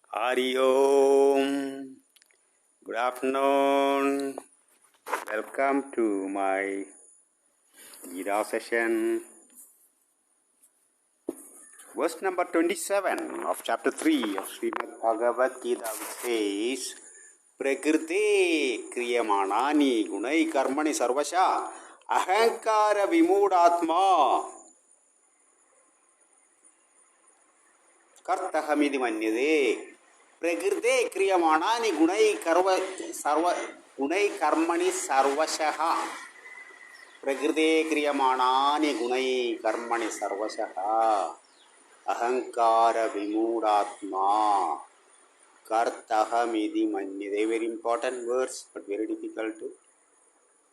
Hari Om. Good afternoon. Welcome to my Gita session. Verse number 27 of chapter 3 of Srimad Bhagavad Gita, which says, Prakriti kriyamanani gunai karmani sarvasha ahankara vimudatma kartahamidi manyade. Prakriti kriyamanani gunai karmani sarvasha. Prakriti kriyamanani gunai karmani sarvasha ahankara vimudatma kartahamidi manyade. Very important words, but very difficult to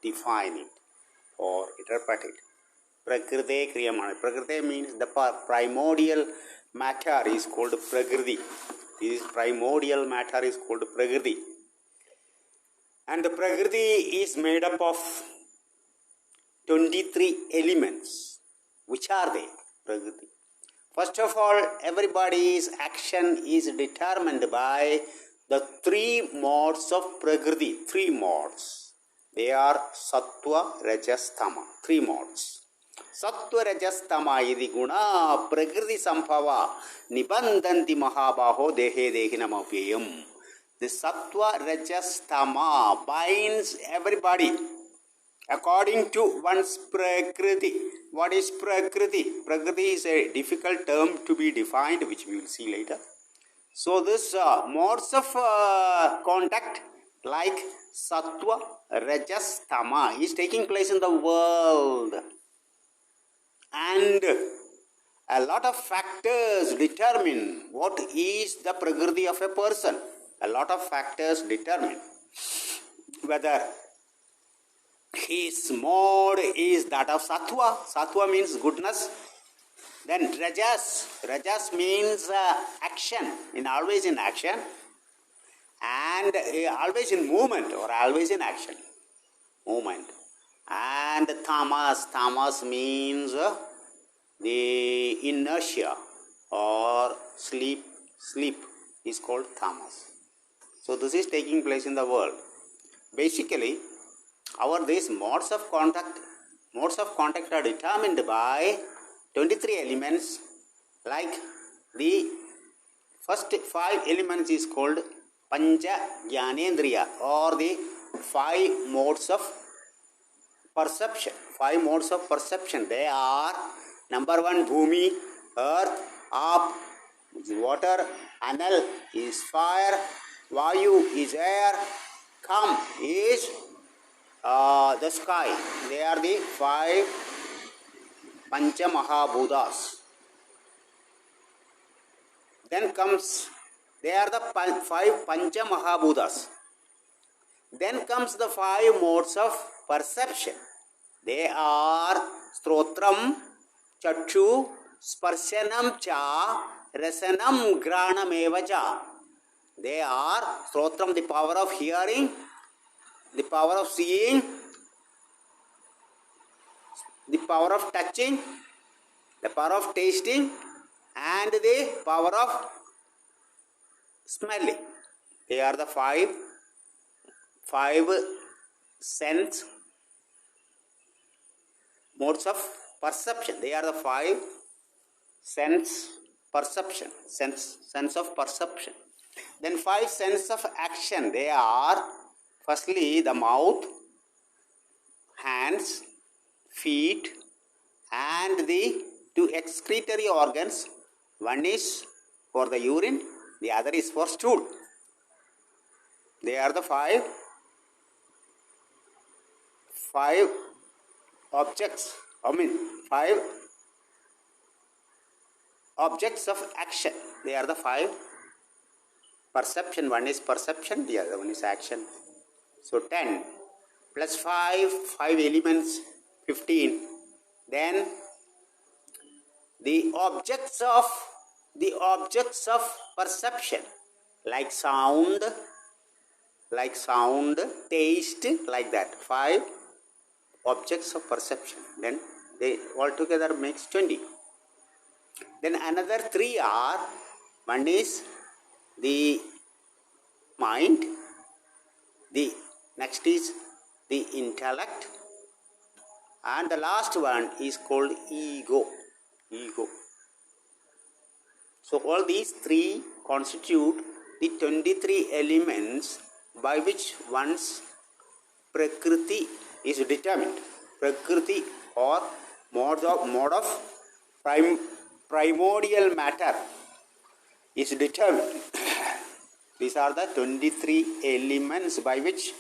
define it or interpret it. Prakriti kriyamana. Prakriti means the primordial matter is called Prakriti. This primordial matter is called Prakriti. And the Prakriti is made up of 23 elements. Which are they? Prakriti. First of all, everybody's action is determined by the three modes of Prakriti. Three modes. They are Sattva, Rajas, Tama. Three modes. Sattva, Rajas, Tama idi guna Prakriti Sambhava Nibandanti Mahabaho Dehe Dehinam Apyayam. The Sattva, Rajas, Tama binds everybody according to one's Prakriti. What is Prakriti? Prakriti is a difficult term to be defined, which we will see later. So this modes of contact like Sattva, Rajas, Tama is taking place in the world. And a lot of factors determine what is the Prakriti of a person. A lot of factors determine whether his mode is that of Sattva. Sattva means goodness. Then Rajas. Rajas means action, always in action. And always in movement or always in action. Movement. And Tamas. Tamas means the inertia or sleep. Sleep is called Tamas. So this is taking place in the world. Basically, these modes of contact are determined by 23 elements. Like the first 5 elements is called Pancha Jnanendriya, or the 5 modes of perception. 5 modes of perception. They are number 1, Bhumi, earth, Aap is water, Anal is fire, Vayu is air, Kham is the sky. They are the 5 Pancha Mahabhutas. Then they are the 5 Pancha Mahabhutas. Then comes the 5 modes of perception. They are Strotram, Chakshu, Sparshanam cha, Rasanam Granam evacha. They are Strotram, the power of hearing, the power of seeing, the power of touching, the power of tasting, and the power of smelling. They are the 5 sense modes of perception. They are the 5 sense perception, sense of perception. Then 5 sense of action. They are firstly the mouth, hands, feet, and the 2 excretory organs. One is for the urine, the other is for stool. They are the 5 objects. 5 objects of action. They are the 5 perception. One is perception, the other one is action. So 10 plus 5 elements, 15. Then the objects of perception, like sound, taste, like that. 5 objects of perception. Then they altogether makes 20. Then another 3 are, one is the mind, the next is the intellect, and the last one is called ego. So all these three constitute the 23 elements by which one's prakriti is determined. Prakriti or mode of primordial matter is determined. These are the 23 elements by which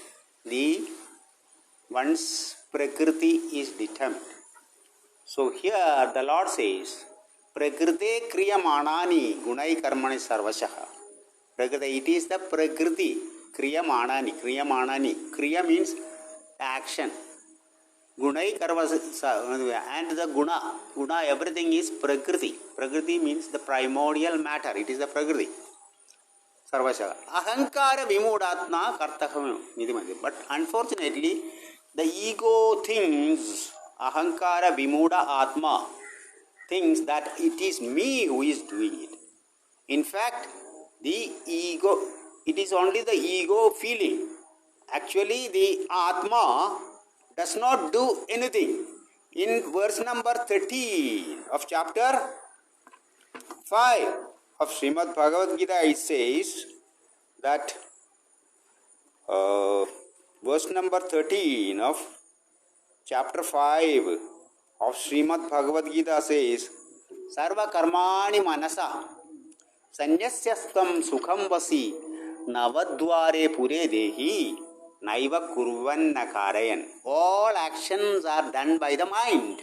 one's prakriti is determined. So here the Lord says, Prakriti kriyamanani gunai karmani sarvashaha. Prakriti, it is the prakriti kriyamanani. Kriya means action. Gunai karmani and the guna, everything is prakriti. Prakriti means the primordial matter. It is the prakriti. Sarvashaha. Ahankara vimudatma kartaham. But unfortunately, the ego thinks, ahankara vimuda atma, thinks that it is me who is doing it. In fact, the ego, it is only the ego feeling. Actually, the Atma does not do anything. In verse number 13 of chapter 5 of Srimad Bhagavad Gita, it says that verse number 13 of chapter 5 of Srimad Bhagavad Gita says, Sarva karmani manasa sanyasyastam sukham vasi navadware pure dehi naiva kurvanna karayan. All actions are done by the mind.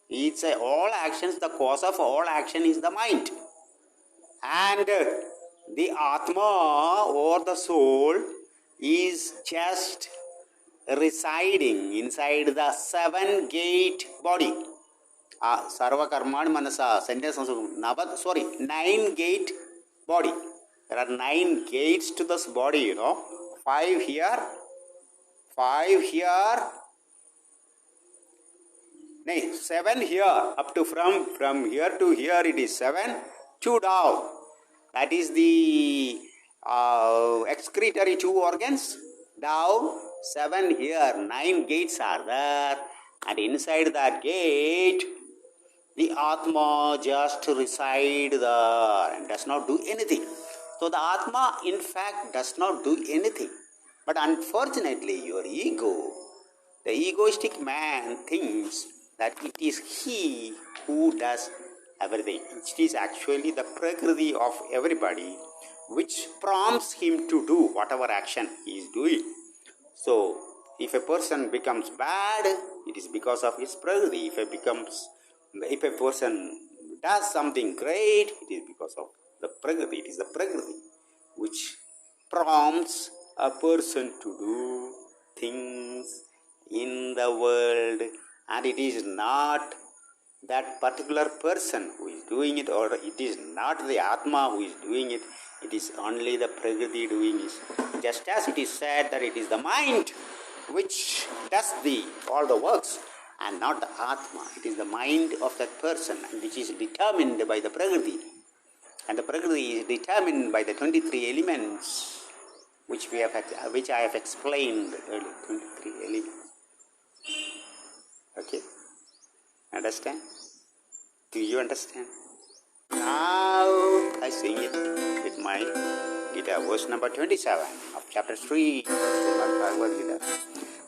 It's all actions, the cause of all action is the mind. And the Atma or the soul is just residing inside the 7-gate body. Sarva karmani manasa, 9-gate body. There are 9 gates to this body, 5 here, 7 here, up to from here to here it is 7, 2 down. That is the excretory 2 organs. Down, 7 here, 9 gates are there, and inside that gate, the Atma just reside there and does not do anything. So the Atma, in fact, does not do anything. But unfortunately, your ego, the egoistic man, thinks that it is he who does everything. It is actually the prakriti of everybody which prompts him to do whatever action he is doing. So, if a person becomes bad, it is because of his prakriti. If a person does something great, it is because of the prakriti. It is the prakriti which prompts a person to do things in the world, and it is not that particular person who is doing it, or it is not the Atma who is doing it. It is only the prakriti doing it. Just as it is said that it is the mind which does all the works and not the Atma. It is the mind of that person which is determined by the prakriti. And the prakriti is determined by the 23 elements which I have explained earlier. 23 elements. Okay? Understand? Do you understand? Now I sing it with my guitar. Verse number 27 of chapter 3 of Srimad Bhagavad Gita.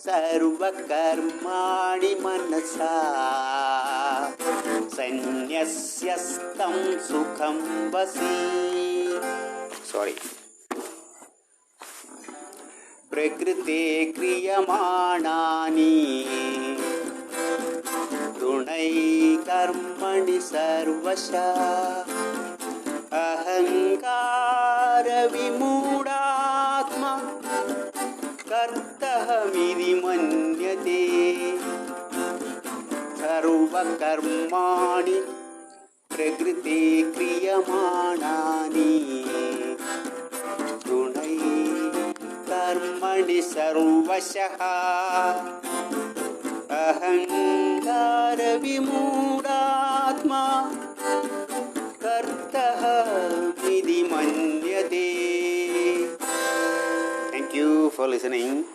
Sarva karmani manasa sanyasyastam sukham vasi. Sorry. Prakriti kriyamanani Dunai karmani sarvasha ahankara vimudatma kartahamidi manyate sarva karmani prakriti kriyamanani Dunai karmani sarvasha ahankara vimudatma kartah midi manyate. for listening.